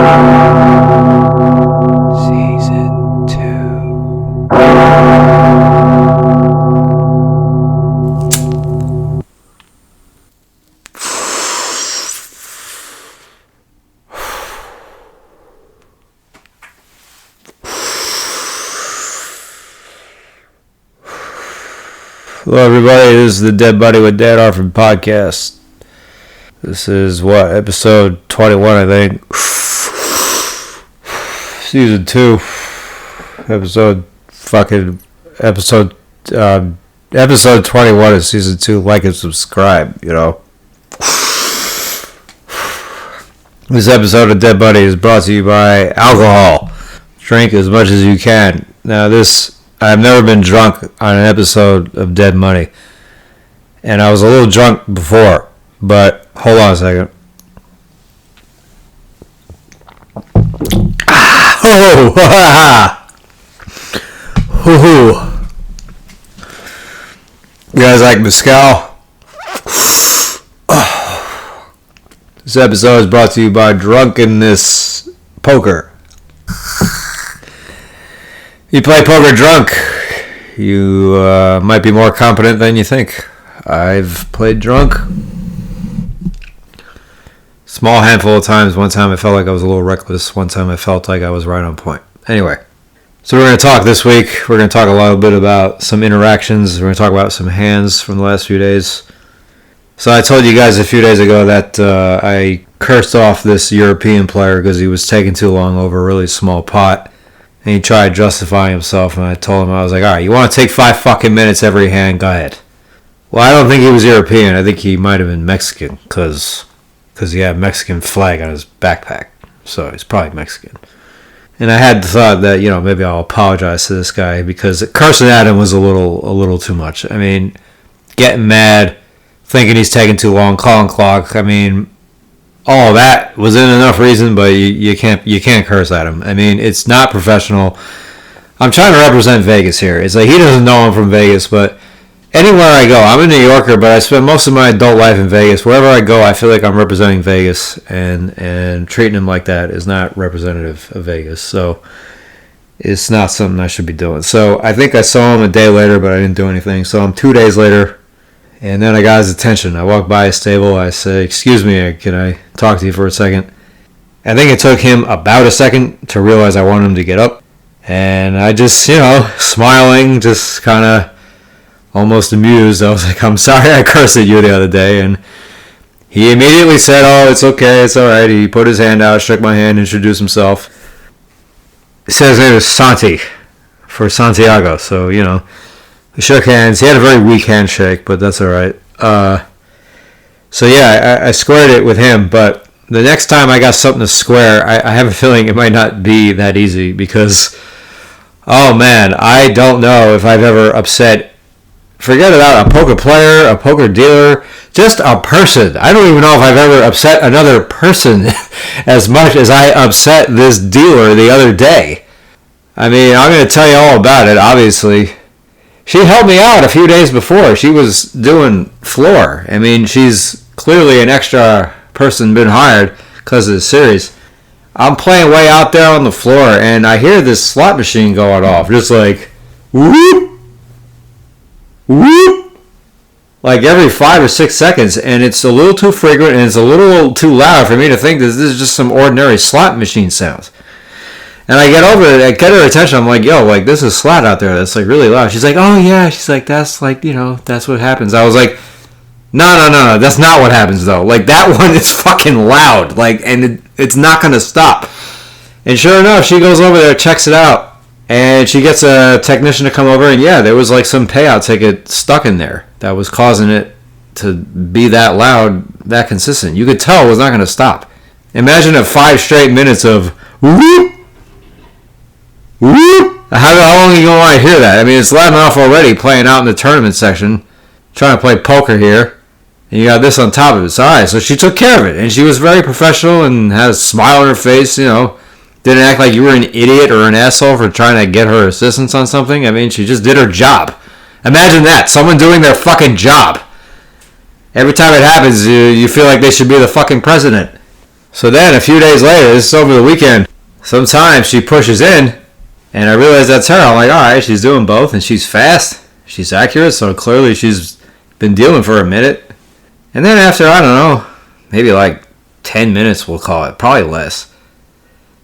Season 2. Hello everybody, this is the Dead Buddy with Dad Orphan podcast. This is episode 21 I think. Season 2. Episode 21 is season 2. Like and subscribe, you know. This episode of Dead Buddy is brought to you by alcohol. Drink as much as you can. Now I've never been drunk on an episode of Dead Money. And I was a little drunk before, but hold on a second. You guys like mezcal? This episode is brought to you by Drunkenness Poker. You play poker drunk, you might be more competent than you think. I've played drunk. Small handful of times. One time I felt like I was a little reckless. One time I felt like I was right on point. Anyway, so we're going to talk this week. We're going to talk a little bit about some interactions. We're going to talk about some hands from the last few days. So I told you guys a few days ago that I cursed off this European player because he was taking too long over a really small pot. And he tried justifying himself, and I told him, I was like, all right, you want to take 5 fucking minutes every hand? Go ahead. Well, I don't think he was European. I think he might have been Mexican, because he had a Mexican flag on his backpack. So he's probably Mexican. And I had the thought that, maybe I'll apologize to this guy, because cursing at him was a little too much. I mean, getting mad, thinking he's taking too long, calling clock. I mean, all of that wasn't enough reason, but you can't curse at him. I mean, it's not professional. I'm trying to represent Vegas here. It's like he doesn't know I'm from Vegas, but anywhere I go, I'm a New Yorker, but I spend most of my adult life in Vegas. Wherever I go, I feel like I'm representing Vegas, and treating him like that is not representative of Vegas. So it's not something I should be doing. So I think I saw him a day later, but I didn't do anything. So I'm 2 days later. And then I got his attention. I walked by his table. I said, excuse me, can I talk to you for a second? I think it took him about a second to realize I wanted him to get up. And I just, smiling, just kind of almost amused. I was like, I'm sorry I cursed at you the other day. And he immediately said, oh, it's okay, it's all right. He put his hand out, shook my hand, introduced himself. He said his name is Santi, for Santiago. So, we shook hands. He had a very weak handshake, but that's all right. So yeah, I squared it with him. But the next time I got something to square, I have a feeling it might not be that easy because, oh man, I don't know if I've ever upset. Forget about a poker player, a poker dealer, just a person. I don't even know if I've ever upset another person as much as I upset this dealer the other day. I mean, I'm going to tell you all about it, obviously. She helped me out a few days before. She was doing floor. I mean, she's clearly an extra person been hired because of the series. I'm playing way out there on the floor, and I hear this slot machine going off. Just like, whoop, whoop. Like every 5 or 6 seconds, and it's a little too frequent, and it's a little too loud for me to think that this is just some ordinary slot machine sounds. And I get over it, I get her attention, I'm like, yo, like, this is slot out there that's, like, really loud. She's like, oh, yeah, she's like, that's, like, that's what happens. I was like, no, that's not what happens, though. Like, that one is fucking loud, like, and it's not gonna stop. And sure enough, she goes over there, checks it out, and she gets a technician to come over, and yeah, there was, like, some payout ticket stuck in there that was causing it to be that loud, that consistent. You could tell it was not gonna stop. Imagine 5 straight minutes of whoop, whoop. How long are you going to want to hear that? I mean, it's loud enough already playing out in the tournament section, trying to play poker here, and you got this on top of it. It's all right, so she took care of it, and she was very professional and had a smile on her face, didn't act like you were an idiot or an asshole for trying to get her assistance on something. I mean, she just did her job. Imagine that, someone doing their fucking job. Every time it happens, you feel like they should be the fucking president. So then a few days later, this is over the weekend, sometimes she pushes in, and I realize that's her. I'm like, all right, she's doing both, and she's fast, she's accurate, so clearly she's been dealing for a minute. And then after, I don't know, maybe like 10 minutes, we'll call it, probably less,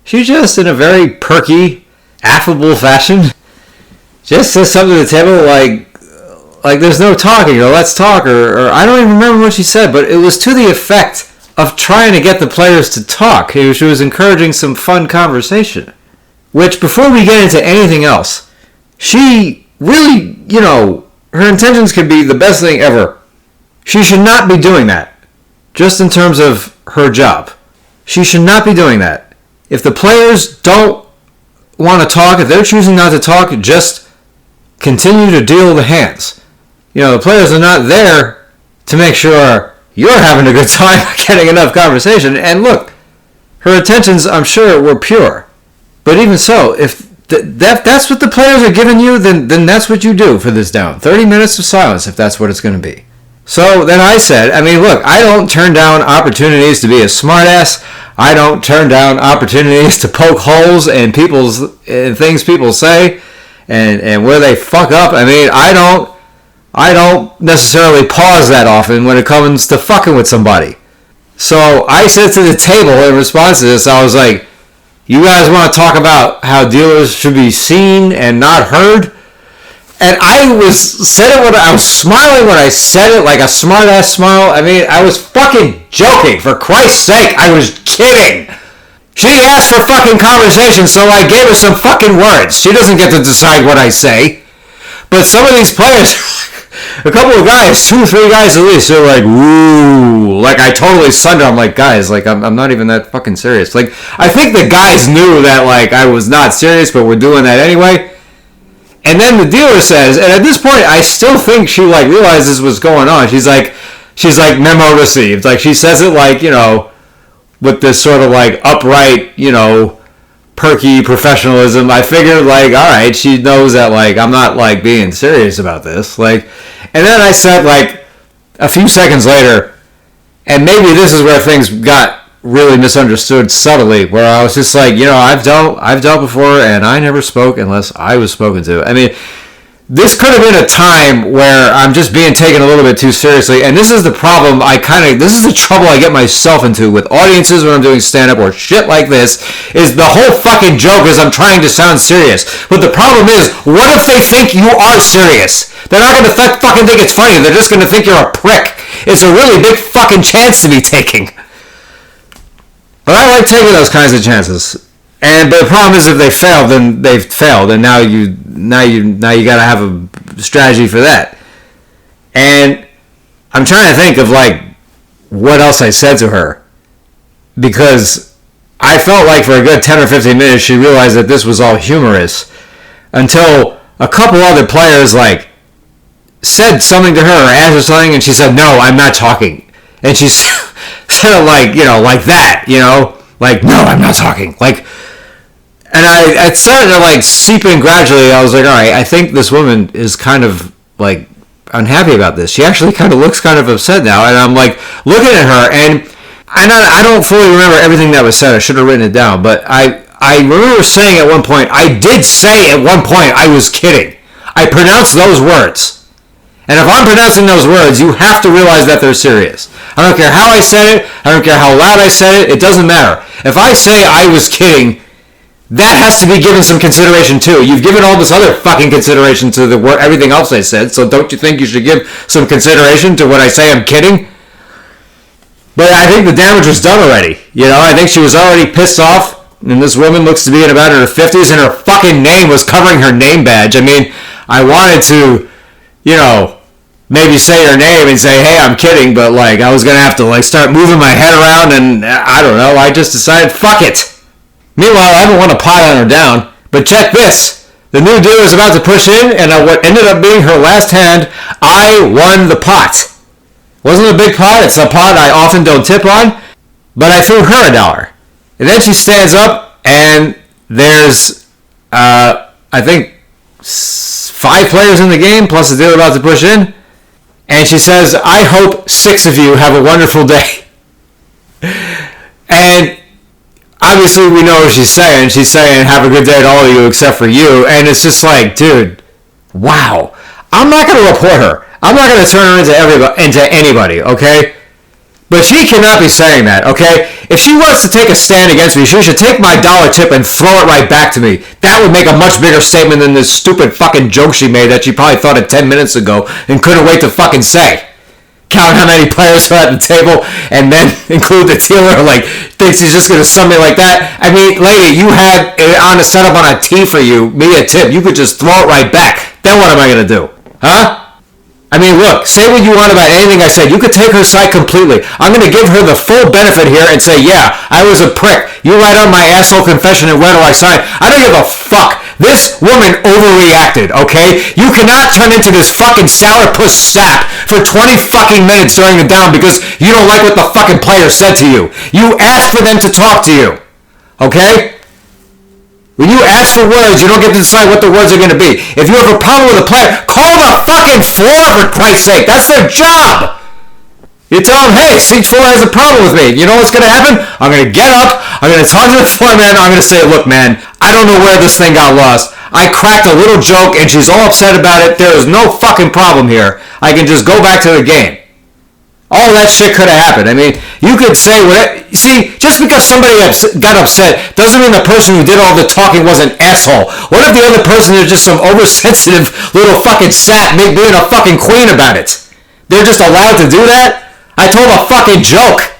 she just, in a very perky, affable fashion, just says something to the table like there's no talking, or let's talk, or I don't even remember what she said, but it was to the effect of trying to get the players to talk. She was encouraging some fun conversation. Which, before we get into anything else, she really, her intentions could be the best thing ever. She should not be doing that. Just in terms of her job. She should not be doing that. If the players don't want to talk, if they're choosing not to talk, just continue to deal the hands. The players are not there to make sure you're having a good time getting enough conversation. And look, her intentions, I'm sure, were pure. But even so, if that's what the players are giving you, then that's what you do for this down. 30 minutes of silence, if that's what it's going to be. So then I said, look, I don't turn down opportunities to be a smartass. I don't turn down opportunities to poke holes in things people say and where they fuck up. I don't necessarily pause that often when it comes to fucking with somebody. So I said to the table in response to this, I was like, you guys want to talk about how dealers should be seen and not heard? And I was smiling when I said it, like a smart ass smile. I was fucking joking. For Christ's sake, I was kidding. She asked for fucking conversation, so I gave her some fucking words. She doesn't get to decide what I say. But some of these players, a couple of guys, 2 or 3 guys at least, they're like, woo. Like, I totally sunned her. I'm like, guys, like, I'm not even that fucking serious. Like, I think the guys knew that, like, I was not serious, but we're doing that anyway. And then the dealer says, and at this point, I still think she, like, realizes what's going on. She's like, memo received. Like, she says it, like, with this sort of, like, upright, perky professionalism. I figured, like, all right, she knows that, like, I'm not, like, being serious about this. Like, and then I said, like, a few seconds later, and maybe this is where things got really misunderstood subtly, where I was just like, I've dealt before, and I never spoke unless I was spoken to. This could have been a time where I'm just being taken a little bit too seriously, and this is the problem this is the trouble I get myself into with audiences when I'm doing stand-up or shit like this, is the whole fucking joke is I'm trying to sound serious. But the problem is, what if they think you are serious? They're not going to fucking think it's funny, they're just going to think you're a prick. It's a really big fucking chance to be taking. But I like taking those kinds of chances. But the problem is, if they fail, then they've failed, and now you gotta have a strategy for that. And I'm trying to think of, like, what else I said to her, because I felt like for a good 10 or 15 minutes she realized that this was all humorous, until a couple other players, like, said something to her or asked her something, and she said, no, I'm not talking. And she said it like, like that, like, no, I'm not talking. Like, and I started to, like, seep in gradually. I was like, all right, I think this woman is kind of, like, unhappy about this. She actually kind of looks kind of upset now. And I'm, like, looking at her, and I don't fully remember everything that was said. I should have written it down. But I remember saying at one point, I did say at one point I was kidding. I pronounced those words. And if I'm pronouncing those words, you have to realize that they're serious. I don't care how I said it. I don't care how loud I said it. It doesn't matter. If I say I was kidding, that has to be given some consideration too. You've given all this other fucking consideration to everything else I said, so don't you think you should give some consideration to when I say I'm kidding? But I think the damage was done already. I think she was already pissed off, and this woman looks to be in about her 50s, and her fucking name was covering her name badge. I wanted to, maybe say her name and say, hey, I'm kidding, but, like, I was going to have to, like, start moving my head around, and I don't know, I just decided, fuck it. Meanwhile, I haven't won a pot on her down, but check this. The new dealer is about to push in, and what ended up being her last hand, I won the pot. Wasn't a big pot, it's a pot I often don't tip on, but I threw her $1. And then she stands up, and there's, I think, 5 players in the game, plus the dealer about to push in. And she says, I hope 6 of you have a wonderful day. And obviously we know what she's saying. She's saying, have a good day to all of you except for you. And it's just like, dude, wow. I'm not going to report her. I'm not going to turn her into anybody, okay? But she cannot be saying that, okay? If she wants to take a stand against me, she should take my dollar tip and throw it right back to me. That would make a much bigger statement than this stupid fucking joke she made that she probably thought of 10 minutes ago and couldn't wait to fucking say. Count how many players are at the table and then include the dealer, like, thinks he's just going to something like that. I mean, lady, you had it on a setup on a tee for you, me a tip. You could just throw it right back. Then what am I going to do? Huh? I mean, look, say what you want about anything I said. You could take her side completely. I'm going to give her the full benefit here and say, yeah, I was a prick. You write out my asshole confession and where do I sign? I don't give a fuck. This woman overreacted, okay? You cannot turn into this fucking sourpuss sap for 20 fucking minutes during the down because you don't like what the fucking player said to you. You asked for them to talk to you, okay? When you ask for words, you don't get to decide what the words are going to be. If you have a problem with a player, call the fucking floor for Christ's sake. That's their job. You tell them, hey, seat 4 has a problem with me. You know what's going to happen? I'm going to get up. I'm going to talk to the floor man. I'm going to say, look, man, I don't know where this thing got lost. I cracked a little joke and she's all upset about it. There is no fucking problem here. I can just go back to the game. All that shit could have happened. I mean, you could say whatever. See, just because somebody got upset doesn't mean the person who did all the talking was an asshole. What if the other person is just some oversensitive little fucking sap being a fucking queen about it? They're just allowed to do that? I told a fucking joke.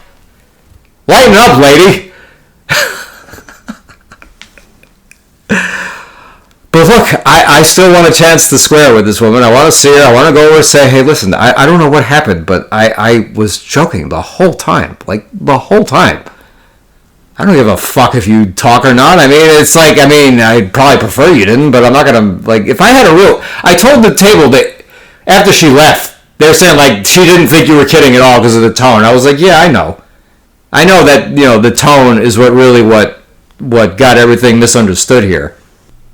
Lighten up, lady. But look, I still want a chance to square with this woman. I want to see her. I want to go over and say, hey, listen, I don't know what happened, but I was joking the whole time. Like, the whole time. I don't give a fuck if you talk or not. I mean, it's like, I'd probably prefer you didn't, but I'm not going to, like, if I had a real... I told the table that after she left, they were saying, like, she didn't think you were kidding at all because of the tone. I was like, yeah, I know. I know that, the tone is what got everything misunderstood here.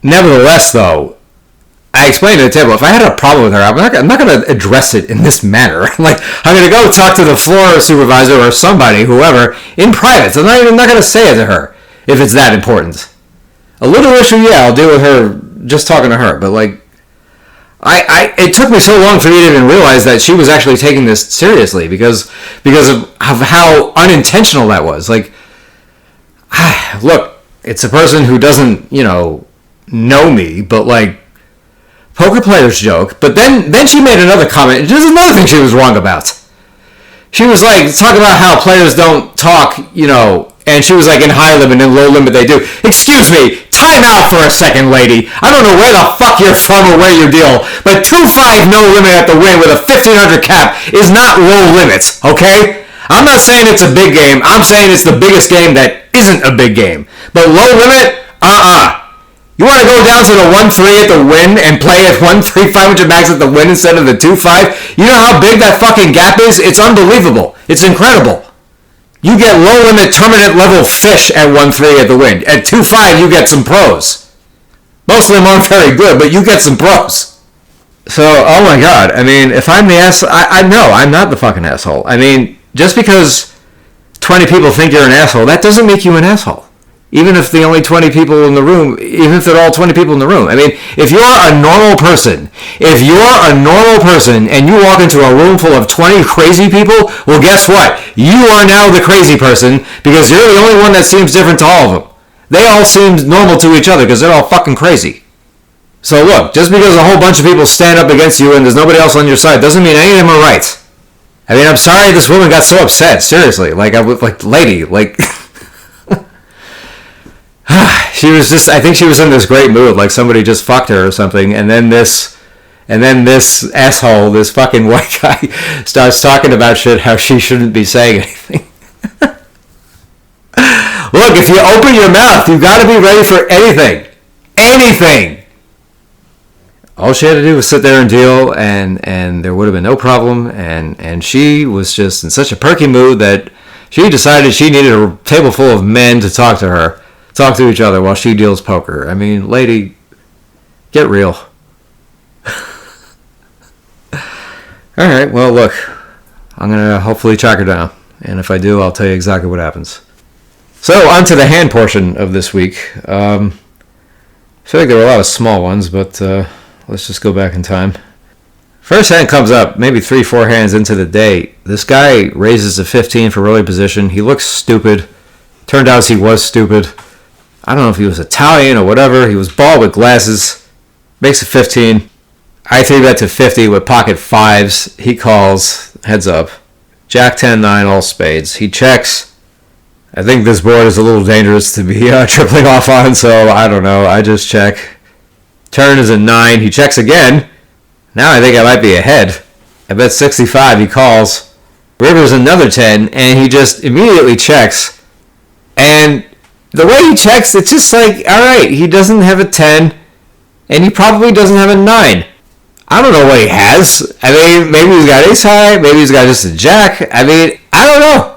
Nevertheless, though, I explained to the table, if I had a problem with her, I'm not going to address it in this manner. Like, I'm going to go talk to the floor supervisor or somebody, whoever, in private. So I'm not going to say it to her if it's that important. A little issue, yeah, I'll deal with her just talking to her. But, like, it took me so long for me to even realize that she was actually taking this seriously because of how unintentional that was. Like, look, it's a person who doesn't, know me, but like poker players joke. But then she made another comment. There's another thing she was wrong about. She was like talking about how players don't talk, and she was like in high limit and low limit they do. Excuse me, time out for a second, lady. I don't know where the fuck you're from or where you deal, but 2-5 no limit at the win with a 1500 cap is not low limit, okay? I'm not saying it's a big game. I'm saying it's the biggest game that isn't a big game. But low limit, You want to go down to the 1-3 at the win and play at 1-3 500 max at the win instead of the 2-5? You know how big that fucking gap is? It's unbelievable. It's incredible. You get low limit tournament level fish at 1-3 at the win. At 2-5 you get some pros. Most of them aren't very good, but you get some pros. So, oh my god. I mean, if I'm the asshole, no, I'm not the fucking asshole. I mean, just because 20 people think you're an asshole, that doesn't make you an asshole. Even if the only 20 people in the room, even if they're all 20 people in the room. I mean, if you're a normal person and you walk into a room full of 20 crazy people, well, guess what? You are now the crazy person because you're the only one that seems different to all of them. They all seem normal to each other because they're all fucking crazy. So look, just because a whole bunch of people stand up against you and there's nobody else on your side doesn't mean any of them are right. I mean, I'm sorry this woman got so upset. Seriously. Lady. She was just, I think she was in this great mood, like somebody just fucked her or something, and then this asshole, this fucking white guy, starts talking about shit, how she shouldn't be saying anything. Look, if you open your mouth, you gotta be ready for anything. Anything! All she had to do was sit there and deal, and there would have been no problem, and she was just in such a perky mood that she decided she needed a table full of men to talk to each other while she deals poker. I mean, lady, get real. Alright, well, look, I'm going to hopefully track her down. And if I do, I'll tell you exactly what happens. So on to the hand portion of this week. I feel like there were a lot of small ones, but let's just go back in time. First hand comes up, maybe 3-4 hands into the day. This guy raises a 15 for early position. He looks stupid. Turned out he was stupid. I don't know if he was Italian or whatever. He was bald with glasses. Makes a 15. I 3-bet to 50 with pocket fives. He calls, heads up. Jack 10-9, all spades. He checks. I think this board is a little dangerous to be tripling off on, so I don't know. I just check. Turn is a 9. He checks again. Now I think I might be ahead. I bet 65. He calls. River's another 10, and he just immediately checks. And the way he checks, it's just like, all right, he doesn't have a 10, and he probably doesn't have a 9. I don't know what he has. I mean, maybe he's got ace high, maybe he's got just a jack. I mean, I don't know.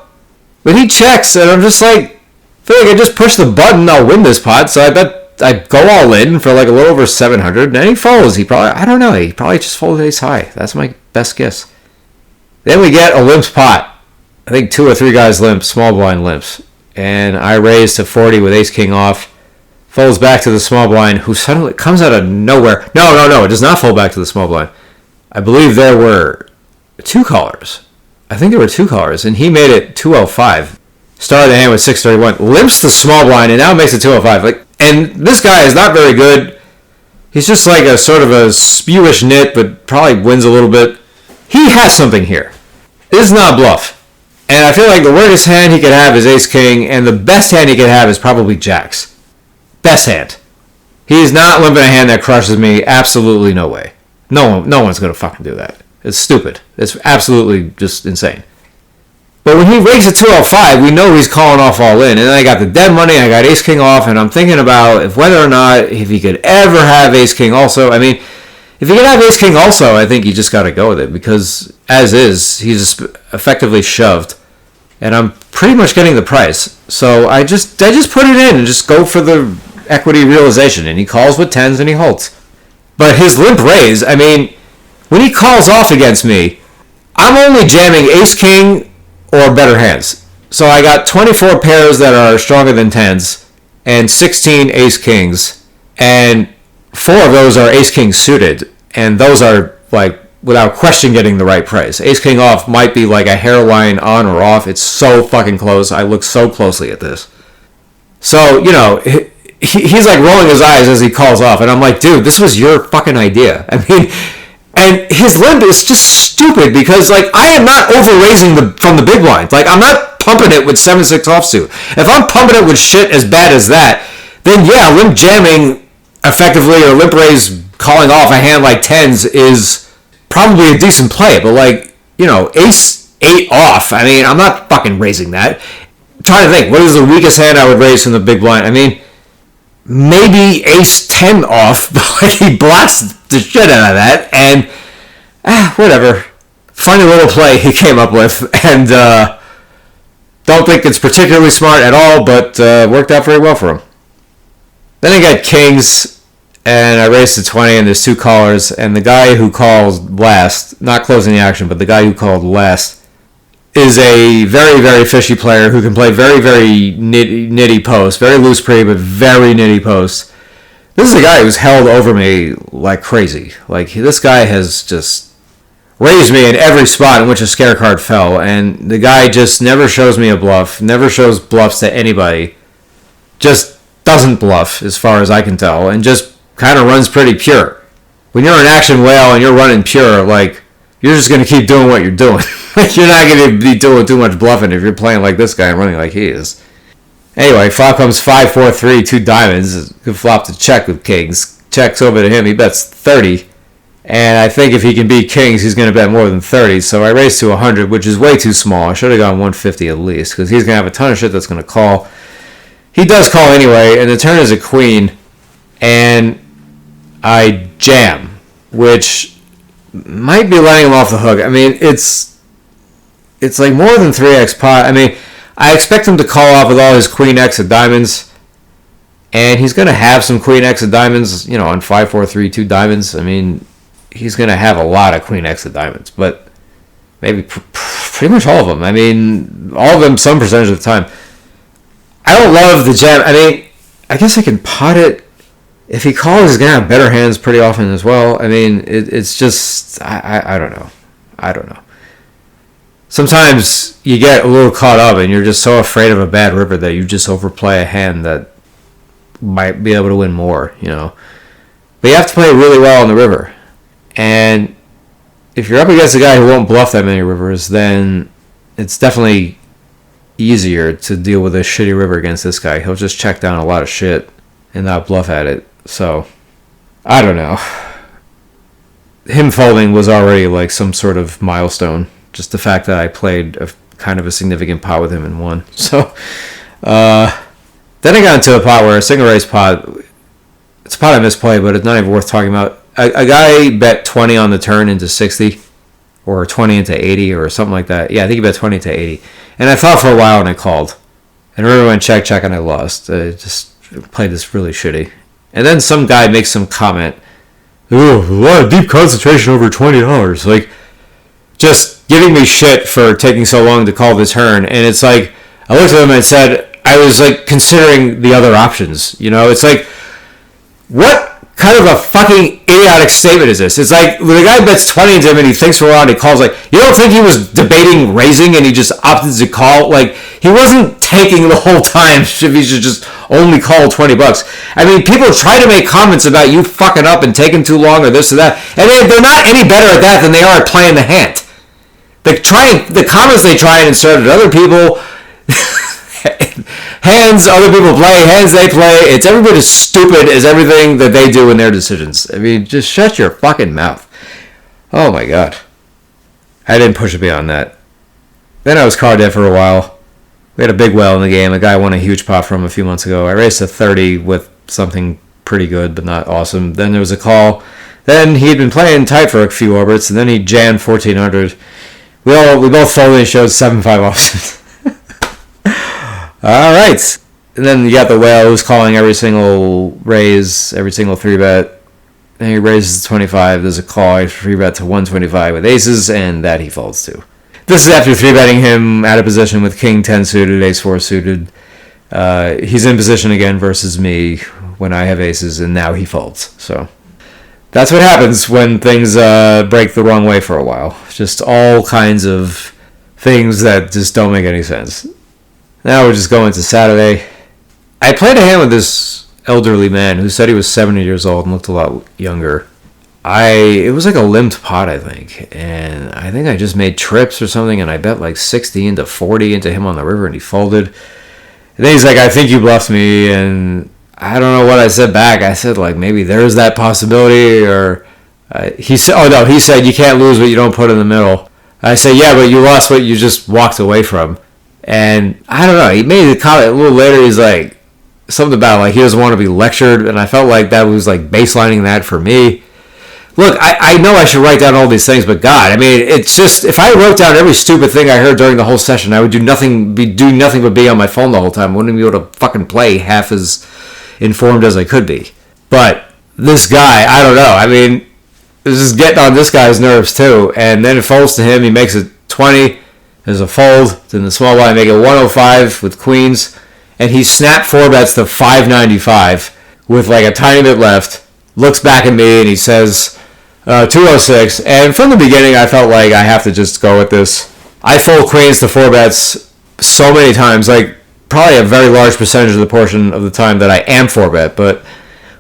But he checks, and I'm just like, I feel like I just push the button, I'll win this pot, so I bet I go all in for like a little over 700, and then he folds. He probably just folded ace high. That's my best guess. Then we get a limps pot. I think 2 or 3 guys limp, small blind limps. And I raise to 40 with ace king off. Folds back to the small blind, who suddenly comes out of nowhere. No, it does not fold back to the small blind. I believe there were 2 callers. I think there were 2 callers, and he made it 205. Started the hand with 631. Limps the small blind, and now makes it 205. And this guy is not very good. He's just like a sort of a spewish nit, but probably wins a little bit. He has something here. This is not a bluff. And I feel like the worst hand he could have is ace king, and the best hand he could have is probably jacks. Best hand. He's not limping a hand that crushes me. Absolutely no way. No one's going to fucking do that. It's stupid. It's absolutely just insane. But when he rakes at 205, we know he's calling off all in. And then I got the dead money, I got ace king off, and I'm thinking about whether or not if he could ever have ace king also. I mean, if he could have ace king also, I think you just got to go with it. Because as is, he's effectively shoved. And I'm pretty much getting the price. So I just put it in and just go for the equity realization. And he calls with 10s and he holds. But his limp raise, I mean, when he calls off against me, I'm only jamming ace king or better hands. So I got 24 pairs that are stronger than 10s and 16 ace kings. And 4 of those are ace king suited. And those are, like, without question getting the right price. Ace king off might be like a hairline on or off. It's so fucking close. I look so closely at this. So, you know, he's like rolling his eyes as he calls off. And I'm like, dude, this was your fucking idea. I mean, and his limp is just stupid because, like, I am not over-raising from the big blind. Like, I'm not pumping it with 7-6 offsuit. If I'm pumping it with shit as bad as that, then yeah, limp jamming effectively or limp raise calling off a hand like 10s is probably a decent play. But, like, you know, ace 8 off, I mean, I'm not fucking raising that. I'm trying to think, what is the weakest hand I would raise from the big blind? I mean, maybe ace 10 off, but like he blocks the shit out of that, and whatever. Funny little play he came up with, and don't think it's particularly smart at all, but worked out very well for him. Then I got kings, and I raised to 20, and there's 2 callers, and the guy who calls last, not closing the action, but the guy who called last, is a very, very fishy player who can play very, very nitty posts, very loose pre, but very nitty posts. This is a guy who's held over me like crazy. Like, this guy has just raised me in every spot in which a scare card fell, and the guy just never shows me a bluff, never shows bluffs to anybody, just doesn't bluff as far as I can tell, and just kind of runs pretty pure. When you're an action whale and you're running pure, like, you're just going to keep doing what you're doing. You're not going to be doing too much bluffing if you're playing like this guy and running like he is. Anyway, flop comes 5-4-3, 2 diamonds. Good flop to check with kings. Checks over to him. He bets 30. And I think if he can beat kings, he's going to bet more than 30. So I raised to 100, which is way too small. I should have gone 150 at least, because he's going to have a ton of shit that's going to call. He does call anyway, and the turn is a queen. And I jam, which might be letting him off the hook. I mean, it's like more than 3x pot. I mean, I expect him to call off with all his queen x of diamonds, and he's going to have some queen x of diamonds, you know, on 5-4-3, 2 diamonds. I mean, he's going to have a lot of queen x of diamonds, but maybe pretty much all of them. I mean, all of them some percentage of the time. I don't love the jam. I mean, I guess I can pot it. If he calls, he's going to have better hands pretty often as well. I mean, it's just, I don't know. I don't know. Sometimes you get a little caught up and you're just so afraid of a bad river that you just overplay a hand that might be able to win more, you know. But you have to play really well on the river. And if you're up against a guy who won't bluff that many rivers, then it's definitely easier to deal with a shitty river against this guy. He'll just check down a lot of shit and not bluff at it. So, I don't know. Him folding was already like some sort of milestone. Just the fact that I played kind of a significant pot with him and won. So, then I got into a pot where a single raise pot, it's a pot I misplayed, but it's not even worth talking about. A guy bet 20 on the turn into 60, or 20 into 80, or something like that. Yeah, I think he bet 20 into 80. And I thought for a while and I called. And the river went check, check, and I lost. I just played this really shitty. And then some guy makes some comment, "Oh, a lot of deep concentration over $20." Like, just giving me shit for taking so long to call the turn. And it's like, I looked at him and said, I was like considering the other options. You know, it's like, what kind of a fucking idiotic statement is this? It's like, when the guy bets 20 into him and he thinks for a while and he calls, like, you don't think he was debating raising and he just opted to call? Like, he wasn't taking the whole time if he should just only call $20. I mean, people try to make comments about you fucking up and taking too long or this or that, and they're not any better at that than they are at playing the hand. The comments they try and insert at other people, hands other people play, hands they play, it's every bit as stupid as everything that they do in their decisions. I mean, just shut your fucking mouth. Oh my god. I didn't push it beyond that. Then I was card dead for a while. We had a big well in the game. A guy won a huge pot from a few months ago. I raced a 30 with something pretty good, but not awesome. Then there was a call. Then he'd been playing tight for a few orbits, and then he jammed 1400. We both folded and showed 7-5 offsuit. All right. And then you got the whale who's calling every single raise, every single 3-bet. And he raises to 25. There's a call, 3-bet to 125 with aces, and that he folds to. This is after 3-betting him out of position with King 10 suited, Ace 4 suited. He's in position again versus me when I have aces, and now he folds. So that's what happens when things break the wrong way for a while. Just all kinds of things that just don't make any sense. Now we're just going to Saturday. I played a hand with this elderly man who said he was 70 years old and looked a lot younger. It was like a limped pot, I think. And I think I just made trips or something, and I bet like 60 into 40 into him on the river, and he folded. And then he's like, I think you bluffed me, and I don't know what I said back. I said, like, maybe there's that possibility, or he said, you can't lose what you don't put in the middle. I said, yeah, but you lost what you just walked away from. And I don't know, he made a comment a little later, he's like, something about, like, he doesn't want to be lectured, and I felt like that was, like, baselining that for me. Look, I know I should write down all these things, but God, I mean, it's just, if I wrote down every stupid thing I heard during the whole session, I would do nothing but be on my phone the whole time. I wouldn't be able to fucking play half as informed as I could be. But this guy, I don't know, I mean, this is getting on this guy's nerves too, and then it folds to him, he makes it 20, there's a fold, then the small blind make it 105 with queens, and he snapped 4-bets to 595 with like a tiny bit left, looks back at me and he says 206, and from the beginning I felt like I have to just go with this. I fold queens to 4-bets so many times, like probably a very large percentage of the portion of the time that I am 4-bet, but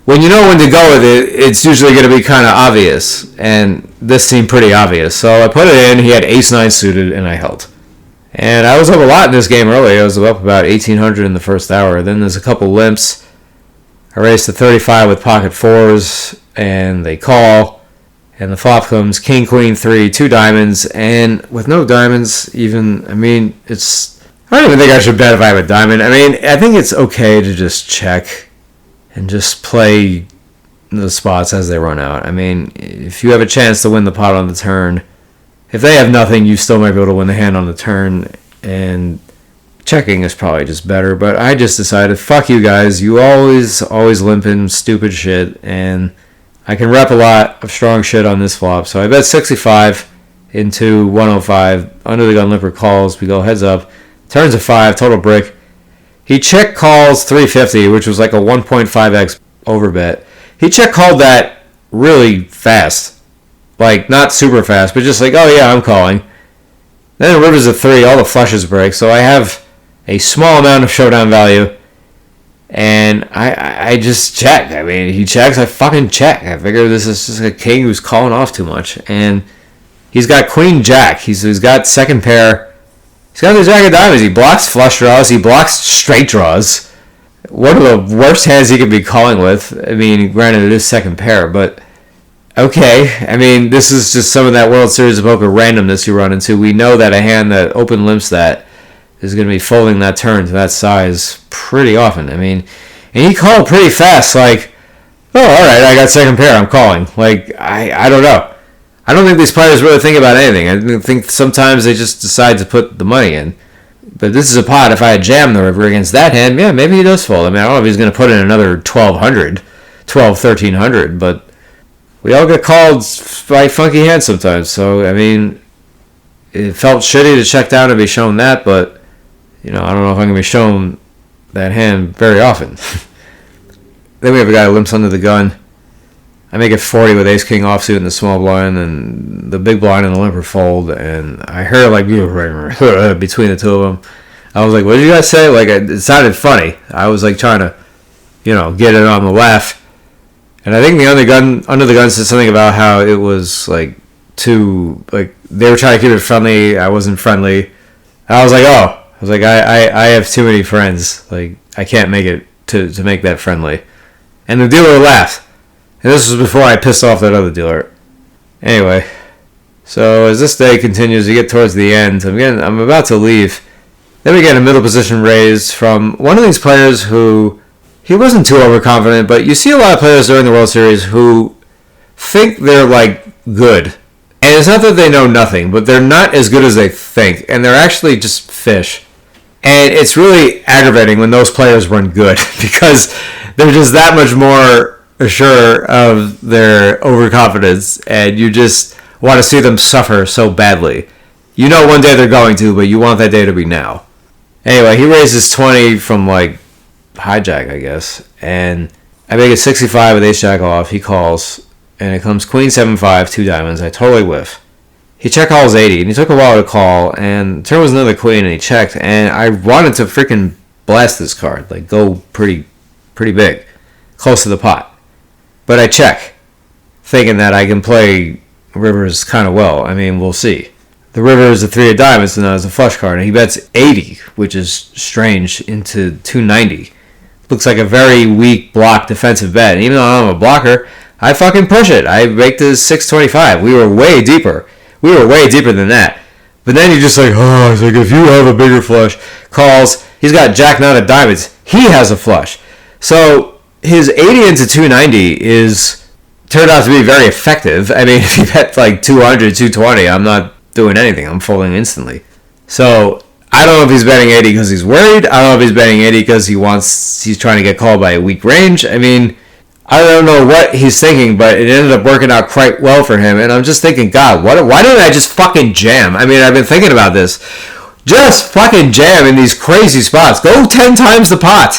when you know when to go with it, it's usually going to be kind of obvious, and this seemed pretty obvious. So I put it in, he had ace-9 suited, and I held. And I was up a lot in this game early. I was up about 1,800 in the first hour. Then there's a couple limps. I raced to 35 with pocket 4s, and they call. And the flop comes king, queen, 3, 2 diamonds, and with no diamonds, even, I mean, I don't even think I should bet if I have a diamond. I mean, I think it's okay to just check and just play the spots as they run out. I mean, if you have a chance to win the pot on the turn, if they have nothing, you still might be able to win the hand on the turn, and checking is probably just better. But I just decided, fuck you guys, you always limping stupid shit, and I can rep a lot of strong shit on this flop. So I bet 65 into 105, under the gun limper calls, we go heads up, turns a 5, total brick. He check calls 350, which was like a 1.5x overbet. He check called that really fast. Like, not super fast, but just like, oh yeah, I'm calling. Then the river's a 3, all the flushes break, so I have a small amount of showdown value. And I just check. I mean, he checks, I fucking check. I figure this is just a king who's calling off too much. And he's got queen jack. He's got second pair. He's got the jack of diamonds. He blocks flush draws. He blocks straight draws. One of the worst hands he could be calling with. I mean, granted, it is second pair, but okay. I mean, this is just some of that World Series of Poker randomness you run into. We know that a hand that open limps that is going to be folding that turn to that size pretty often. I mean, and he called pretty fast. Like, oh, all right, I got second pair. I'm calling. Like, I don't know. I don't think these players really think about anything. I think sometimes they just decide to put the money in. But this is a pot. If I had jammed the river against that hand, yeah, maybe he does fold. I mean, I don't know if he's going to put in another 1,300, but we all get called by funky hands sometimes. So, I mean, it felt shitty to check down and be shown that, but, you know, I don't know if I'm going to be shown that hand very often. Then we have a guy who limps under the gun. I make it 40 with ace-king offsuit in the small blind, and the big blind and the limper fold, and I heard like between the two of them. I was like, what did you guys say? Like, it sounded funny. I was like trying to, you know, get it on the laugh. And I think the under the gun said something about how it was like too, like they were trying to keep it friendly. I wasn't friendly. And I was like, oh, I have too many friends. Like, I can't make it to make that friendly. And the dealer laughed. And this was before I pissed off that other dealer. Anyway, so as this day continues, we get towards the end. I'm about to leave. Then we get a middle position raise from one of these players who, he wasn't too overconfident, but you see a lot of players during the World Series who think they're like good. And it's not that they know nothing, but they're not as good as they think. And they're actually just fish. And it's really aggravating when those players run good because they're just that much more sure of their overconfidence, and you just want to see them suffer so badly. You know one day they're going to, but you want that day to be now. Anyway, he raises 20 from like hijack, I guess, and I make it 65 with ace jack off. He calls, and it comes queen 7-5, 2 diamonds. I totally whiff. He check calls 80, and he took a while to call, and turn was another queen, and he checked, and I wanted to freaking blast this card, like go pretty big, close to the pot. But I check, thinking that I can play rivers kind of well. I mean, we'll see. The river is a 3 of diamonds, and now it's a flush card. And he bets 80, which is strange, into 290. Looks like a very weak block defensive bet. And even though I'm a blocker, I fucking push it. I make this 625. We were way deeper. We were way deeper than that. But then you're just like, oh, it's like if you have a bigger flush, calls. He's got jack nine of diamonds. He has a flush. So his 80 into 290 turned out to be very effective. I mean, if you bet like 200, 220, I'm not doing anything. I'm folding instantly. So I don't know if he's betting 80 because he's worried. I don't know if he's betting 80 because he's trying to get called by a weak range. I mean, I don't know what he's thinking, but it ended up working out quite well for him. And I'm just thinking, God, why didn't I just fucking jam? I mean, I've been thinking about this. Just fucking jam in these crazy spots. Go 10 times the pot.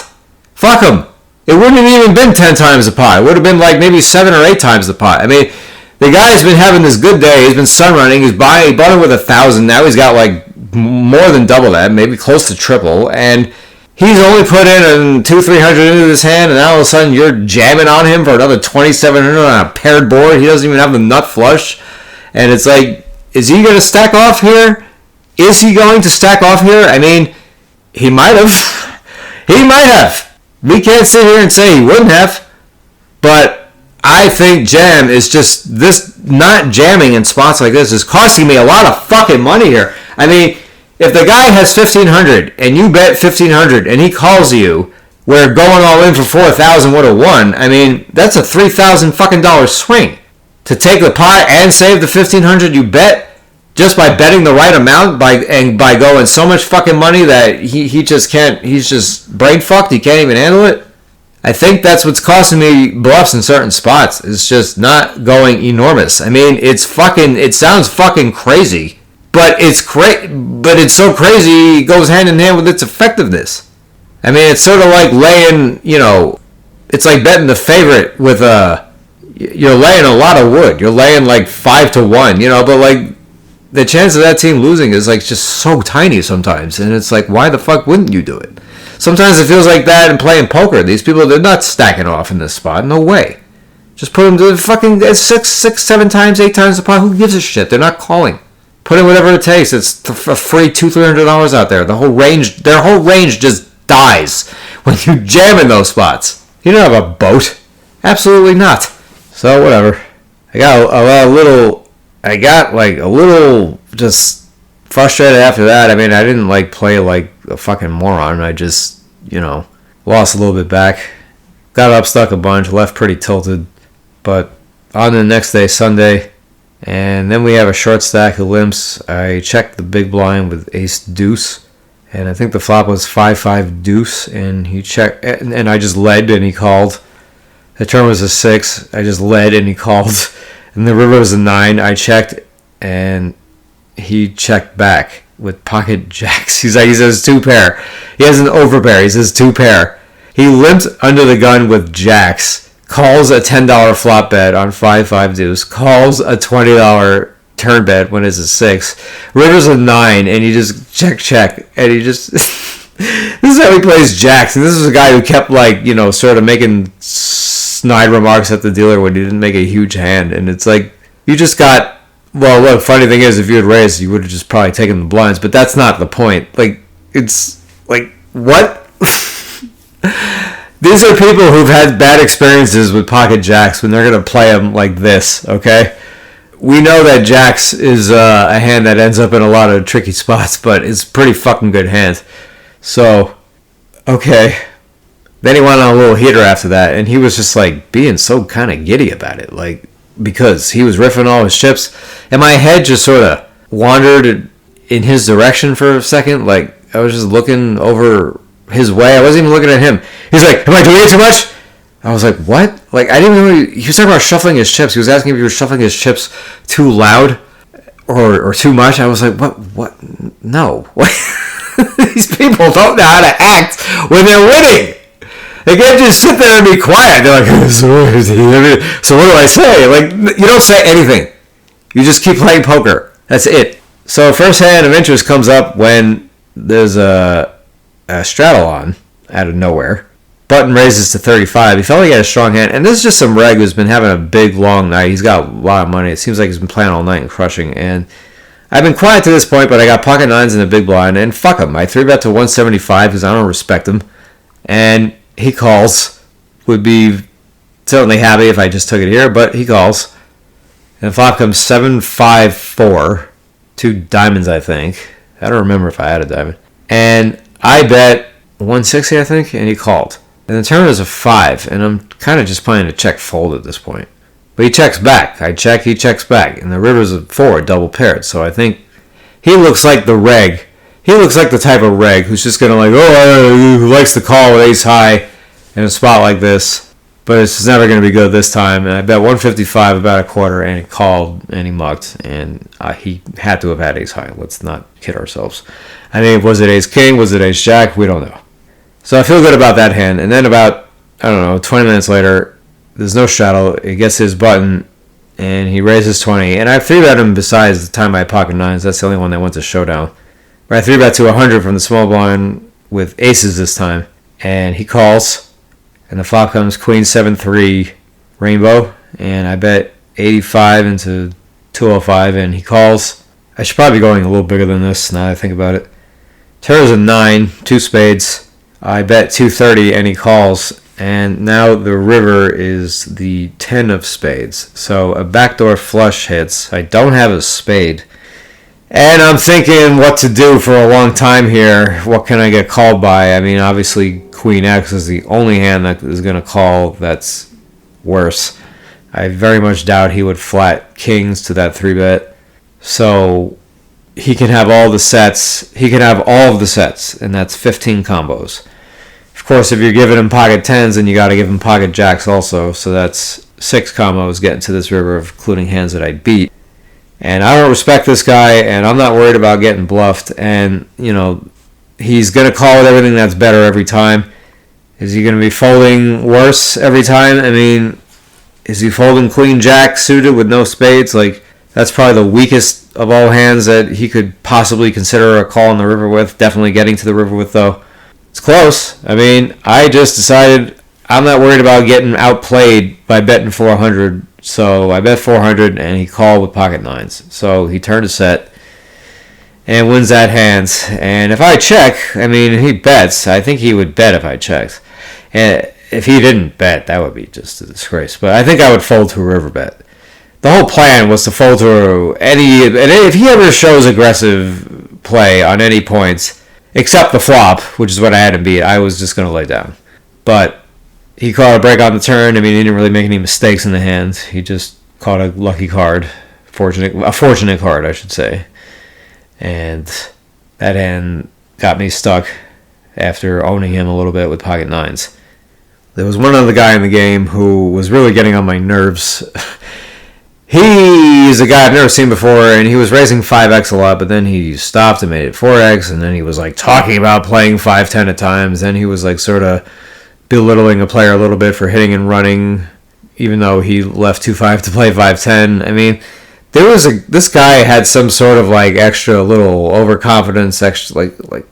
Fuck him. It wouldn't have even been 10 times the pot. It would have been like maybe 7 or 8 times the pot. I mean, the guy's been having this good day. He's been sun running. He bought it with 1,000. Now he's got like more than double that, maybe close to triple. And he's only put in 200-300 into this hand, and now all of a sudden you're jamming on him for another 2,700 on a paired board. He doesn't even have the nut flush. And it's like, is he going to stack off here? Is he going to stack off here? I mean, he might have. He might have. We can't sit here and say he wouldn't have, but I think jam is just this, not jamming in spots like this is costing me a lot of fucking money here. I mean, if the guy has 1,500 and you bet 1,500 and he calls you where going all in for 4,000 would have won, I mean, that's a 3,000 fucking dollar swing. To take the pot and save the 1,500 you bet just by betting the right amount by going so much fucking money that he just can't, he's just brain fucked, he can't even handle it. I think that's what's costing me bluffs in certain spots. It's just not going enormous. I mean, it sounds fucking crazy, but it's so crazy it goes hand in hand with its effectiveness. I mean, it's sort of like laying, it's like betting the favorite with you're laying a lot of wood. You're laying like 5-1, but like the chance of that team losing is like just so tiny sometimes. And it's like, why the fuck wouldn't you do it? Sometimes it feels like that in playing poker. These people, they're not stacking off in this spot. No way. Just put them to fucking 6, 7 times, 8 times the pot. Who gives a shit? They're not calling. Put in whatever it takes. It's a free $200-$300 out there. Their whole range just dies when you jam in those spots. You don't have a boat. Absolutely not. So whatever. I got a little just frustrated after that. I mean, I didn't like play like a fucking moron. I just, lost a little bit back. Got up, stuck a bunch, left pretty tilted. But on the next day, Sunday, and then we have a short stack of limps. I checked the big blind with ace deuce, and I think the flop was 5-5 deuce, and he checked, and I just led, and he called. The turn was a 6. I just led, and he called. And the river was a 9. I checked, and he checked back with pocket jacks. He says 2 pair. He has an overpair. He says 2 pair. He limped under the gun with jacks. Calls a $10 flop bet on 5-5 deuce. Calls a $20 turn bet when it's a 6. River's a 9, and he just check. And he just... This is how he plays jacks. And this is a guy who kept, sort of making snide remarks at the dealer when he didn't make a huge hand. And it's like, you just got... Well, look, funny thing is, if you had raised, you would have just probably taken the blinds. But that's not the point. Like, it's... Like, what? These are people who've had bad experiences with pocket jacks when they're going to play them like this, okay? We know that jacks is a hand that ends up in a lot of tricky spots, but it's a pretty fucking good hand. So, okay. Then he went on a little heater after that, and he was just like being so kind of giddy about it, like, because he was riffing all his chips, and my head just sort of wandered in his direction for a second. Like, I was just looking over his way. I wasn't even looking at him. He's like, am I doing it too much? I was like, what? Like, I didn't know he was talking about shuffling his chips. He was asking if he was shuffling his chips too loud or too much. I was like, what? No. These people don't know how to act when they're winning. They can't just sit there and be quiet. They're like, so what do I say? Like, you don't say anything. You just keep playing poker. That's it. So first hand of interest comes up when there's a straddle on out of nowhere. Button raises to 35. He felt like he had a strong hand. And this is just some reg who's been having a big, long night. He's got a lot of money. It seems like he's been playing all night and crushing. And I've been quiet to this point, but I got pocket nines in the big blind. And fuck him. I 3-bet to 175 because I don't respect him. And he calls. Would be certainly happy if I just took it here, but he calls. And the flop comes 7-5-4. 2 diamonds, I think. I don't remember if I had a diamond. And I bet 160, I think, and he called. And the turn is a 5, and I'm kind of just playing to check fold at this point. But he checks back. I check, he checks back. And the river's a 4, double paired. So I think he looks like the reg. He looks like the type of reg who's just going to who likes to call with ace high in a spot like this. But it's never going to be good this time. And I bet 155, about a quarter, and he called, and he mucked. And he had to have had ace high. Let's not kid ourselves. I mean, was it ace king? Was it ace jack? We don't know. So I feel good about that hand. And then about, 20 minutes later, there's no straddle. He gets his button, and he raises 20. And I 3-bet him besides the time I pocket nines. That's the only one that went to showdown. But I 3-bet to 100 from the small blind with aces this time. And he calls. And the flop comes queen 7-3 rainbow. And I bet 85 into 205, and he calls. I should probably be going a little bigger than this now that I think about it. Turn is a 9, 2 spades. I bet 230, and he calls. And now the river is the 10 of spades. So a backdoor flush hits. I don't have a spade. And I'm thinking what to do for a long time here. What can I get called by? I mean, obviously, Queen X is the only hand that is going to call that's worse. I very much doubt he would flat kings to that 3-bet. So he can have all the sets. He can have all of the sets, and that's 15 combos. Of course, if you're giving him pocket 10s, then you got to give him pocket jacks also. So that's 6 combos getting to this river, including hands that I beat. And I don't respect this guy, and I'm not worried about getting bluffed. And, he's going to call it everything that's better every time. Is he going to be folding worse every time? I mean, is he folding queen jack suited with no spades? Like, that's probably the weakest of all hands that he could possibly consider a call on the river with. Definitely getting to the river with, though. It's close. I mean, I just decided I'm not worried about getting outplayed by betting 400. So I bet 400 and he called with pocket nines. So he turned a set and wins that hand. And if I check, I mean, he bets. I think he would bet if I checked. And if he didn't bet, that would be just a disgrace. But I think I would fold to a river bet. The whole plan was to fold to any... And if he ever shows aggressive play on any points, except the flop, which is what I had him beat, I was just going to lay down. But he caught a break on the turn. I mean, he didn't really make any mistakes in the hand. He just caught a lucky card. A fortunate card, I should say. And that hand got me stuck after owning him a little bit with pocket nines. There was one other guy in the game who was really getting on my nerves. He's a guy I've never seen before, and he was raising 5x a lot, but then he stopped and made it 4x, and then he was like talking about playing 5-10 at times. Then he was like sort of belittling a player a little bit for hitting and running, even though he left 2-5 to play 5-10. I mean, this guy had some sort of like extra little overconfidence, extra like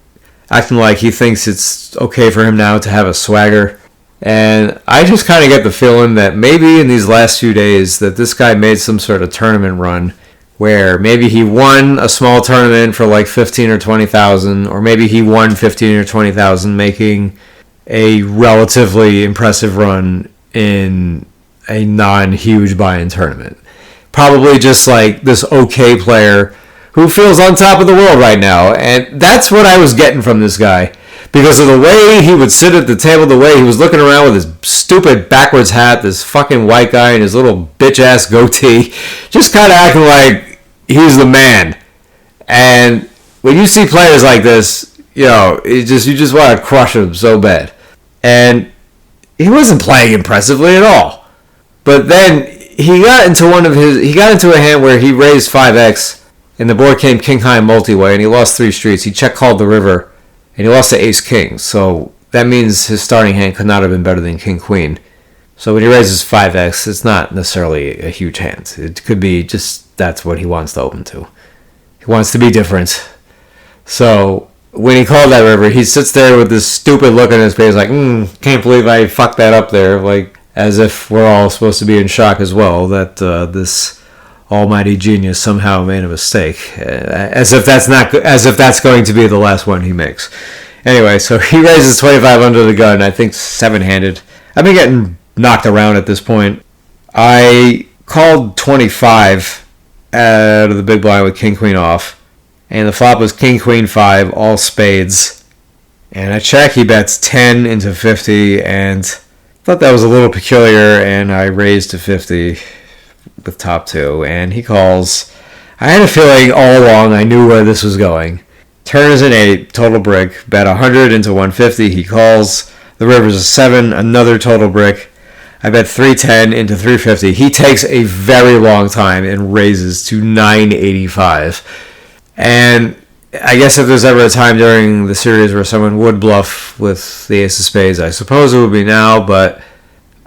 acting like he thinks it's okay for him now to have a swagger. And I just kind of get the feeling that maybe in these last few days that this guy made some sort of tournament run where maybe he won a small tournament for like 15 or 20,000, or maybe he won 15 or 20,000, making a relatively impressive run in a non-huge buy-in tournament. Probably just like this okay player who feels on top of the world right now. And that's what I was getting from this guy. Because of the way he would sit at the table, the way he was looking around with his stupid backwards hat, this fucking white guy and his little bitch-ass goatee, just kind of acting like he's the man. And when you see players like this, you know, you just want to crush them so bad. And he wasn't playing impressively at all. But then he got into a hand where he raised 5x, and the board came king-high multi-way, and he lost 3 streets. He check-called the river, and he lost to ace-king. So that means his starting hand could not have been better than king-queen. So when he raises 5x, it's not necessarily a huge hand. It could be just that's what he wants to open to. He wants to be different. So when he called that river, he sits there with this stupid look on his face like, can't believe I fucked that up there. Like, as if we're all supposed to be in shock as well that this almighty genius somehow made a mistake. As if that's going to be the last one he makes. Anyway, so he raises 25 under the gun, I think 7-handed. I've been getting knocked around at this point. I called 25 out of the big blind with king-queen off, and the flop was king-queen 5, all spades. And I check, he bets 10 into 50, and thought that was a little peculiar, and I raised to 50 with top 2, and he calls. I had a feeling all along I knew where this was going. Turn is an 8, total brick, bet 100 into 150, he calls. The river's a 7, another total brick. I bet 310 into 350. He takes a very long time and raises to 985. And I guess if there's ever a time during the series where someone would bluff with the ace of spades, I suppose it would be now, but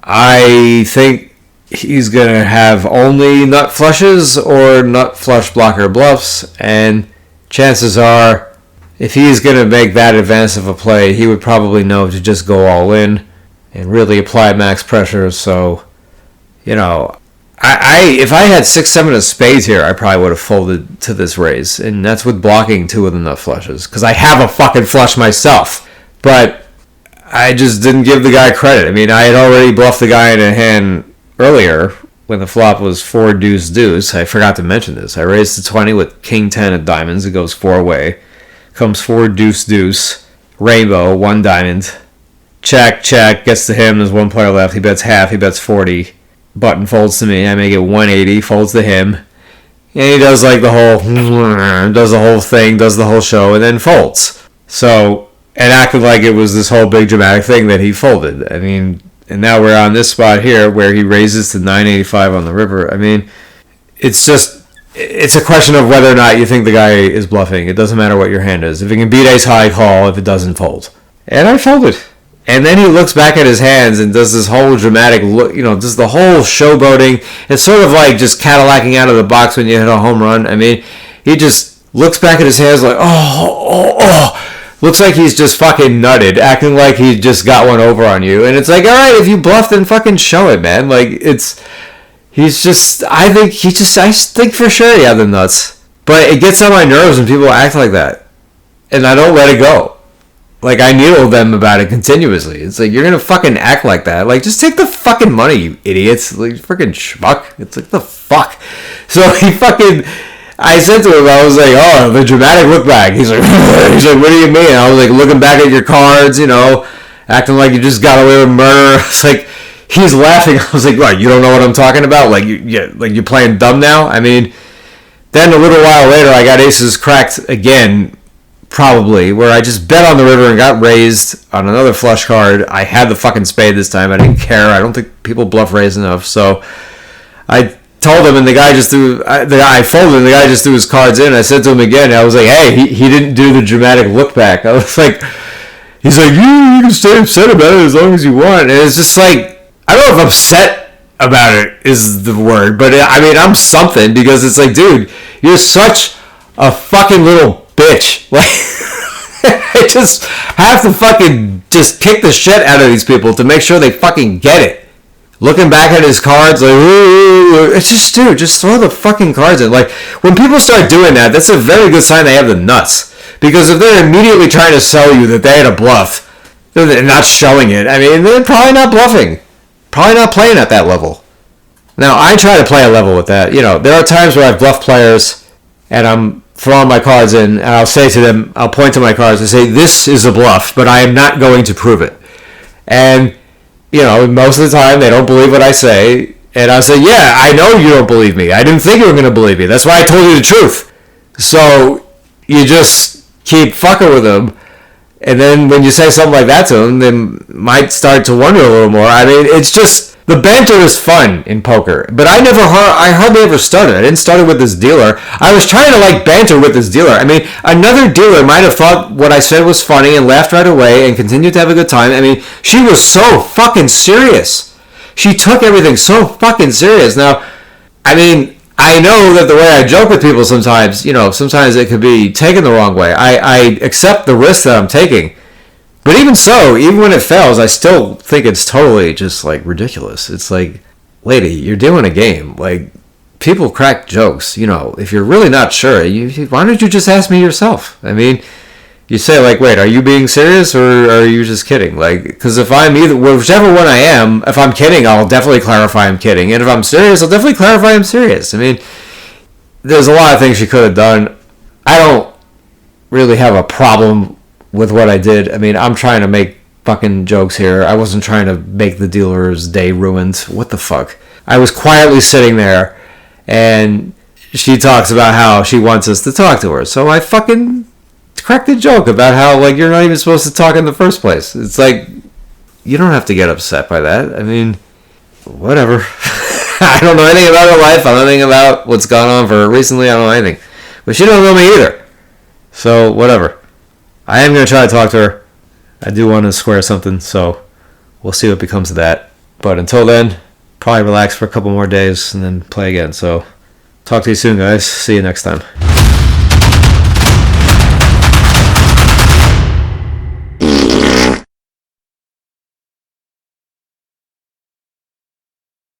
I think he's going to have only nut flushes or nut flush blocker bluffs, and chances are if he's going to make that advance of a play, he would probably know to just go all in and really apply max pressure. So, you know, if I had 6-7 of spades here, I probably would have folded to this raise. And that's with blocking 2 of the nut flushes. Because I have a fucking flush myself. But I just didn't give the guy credit. I mean, I had already bluffed the guy in a hand earlier when the flop was 4 deuce deuce. I forgot to mention this. I raised to 20 with king 10 of diamonds. It goes 4-way. Comes 4 deuce deuce. Rainbow, 1 diamond. Check, check, gets to him, there's 1 player left, he bets half, he bets 40, button folds to me, I make it 180, folds to him, and he does like the whole thing, does the whole show, and then folds. So, and acted like it was this whole big dramatic thing that he folded. I mean, and now we're on this spot here where he raises to 985 on the river. I mean, it's just it's a question of whether or not you think the guy is bluffing. It doesn't matter what your hand is. If it can beat ace high, call. If it doesn't, fold. And I folded. And then he looks back at his hands and does this whole dramatic look, does the whole showboating. It's sort of like just Cadillacing out of the box when you hit a home run. I mean, he just looks back at his hands like, oh. Looks like he's just fucking nutted, acting like he just got one over on you. And it's like, all right, if you bluff, then fucking show it, man. Like, I think for sure he had the nuts. But it gets on my nerves when people act like that. And I don't let it go. Like, I needle them about it continuously. It's like, you're gonna fucking act like that. Like, just take the fucking money, you idiots. Like, freaking schmuck. It's like, the fuck? So I said to him, I was like, oh, the dramatic look back. He's like, what do you mean? I was like, looking back at your cards, acting like you just got away with murder. It's like, he's laughing. I was like, what, you don't know what I'm talking about? Like, you're playing dumb now? I mean, then a little while later, I got aces cracked again, probably, where I just bet on the river and got raised on another flush card. I had the fucking spade this time. I didn't care. I don't think people bluff raise enough. So I told him, and the guy just threw. I folded, and the guy just threw his cards in. I said to him again. I was like, hey, he didn't do the dramatic look back. I was like, he's like, you can stay upset about it as long as you want. And it's just like, I don't know if upset about it is the word, but I mean, I'm something, because it's like, dude, you're such a fucking little bitch. Like, I just have to fucking just kick the shit out of these people to make sure they fucking get it. Looking back at his cards, like, ooh, it's just, dude, just throw the fucking cards in. Like, when people start doing that, that's a very good sign they have the nuts. Because if they're immediately trying to sell you that they had a bluff, they're not showing it. I mean, they're probably not bluffing. Probably not playing at that level. Now, I try to play a level with that. There are times where I've bluffed players, and I'm throwing my cards in, and I'll say to them, I'll point to my cards and say, this is a bluff, but I am not going to prove it. And, most of the time, they don't believe what I say, and I'll say, yeah, I know you don't believe me. I didn't think you were going to believe me. That's why I told you the truth. So, you just keep fucking with them, and then when you say something like that to them, they might start to wonder a little more. I mean, it's just, the banter is fun in poker, but I hardly ever started. I didn't start it with this dealer. I was trying to banter with this dealer. I mean, another dealer might have thought what I said was funny and laughed right away and continued to have a good time. I mean, she was so fucking serious. She took everything so fucking serious. Now, I mean, I know that the way I joke with people sometimes, sometimes it could be taken the wrong way. I accept the risk that I'm taking. But even so, even when it fails, I still think it's totally just, ridiculous. It's like, lady, you're doing a game. Like, people crack jokes. If you're really not sure, why don't you just ask me yourself? I mean, you say, wait, are you being serious or are you just kidding? Because if I'm whichever one I am, if I'm kidding, I'll definitely clarify I'm kidding. And if I'm serious, I'll definitely clarify I'm serious. I mean, there's a lot of things she could have done. I don't really have a problem with what I did. I mean, I'm trying to make fucking jokes here. I wasn't trying to make the dealer's day ruined. What the fuck? I was quietly sitting there, and she talks about how she wants us to talk to her. So I fucking cracked a joke about how, you're not even supposed to talk in the first place. It's like, you don't have to get upset by that. I mean, whatever. I don't know anything about her life. I don't know anything about what's gone on for her recently. I don't know anything. But she don't know me either. So, whatever. I am going to try to talk to her. I do want to square something, so we'll see what becomes of that. But until then, probably relax for a couple more days and then play again. So talk to you soon, guys. See you next time.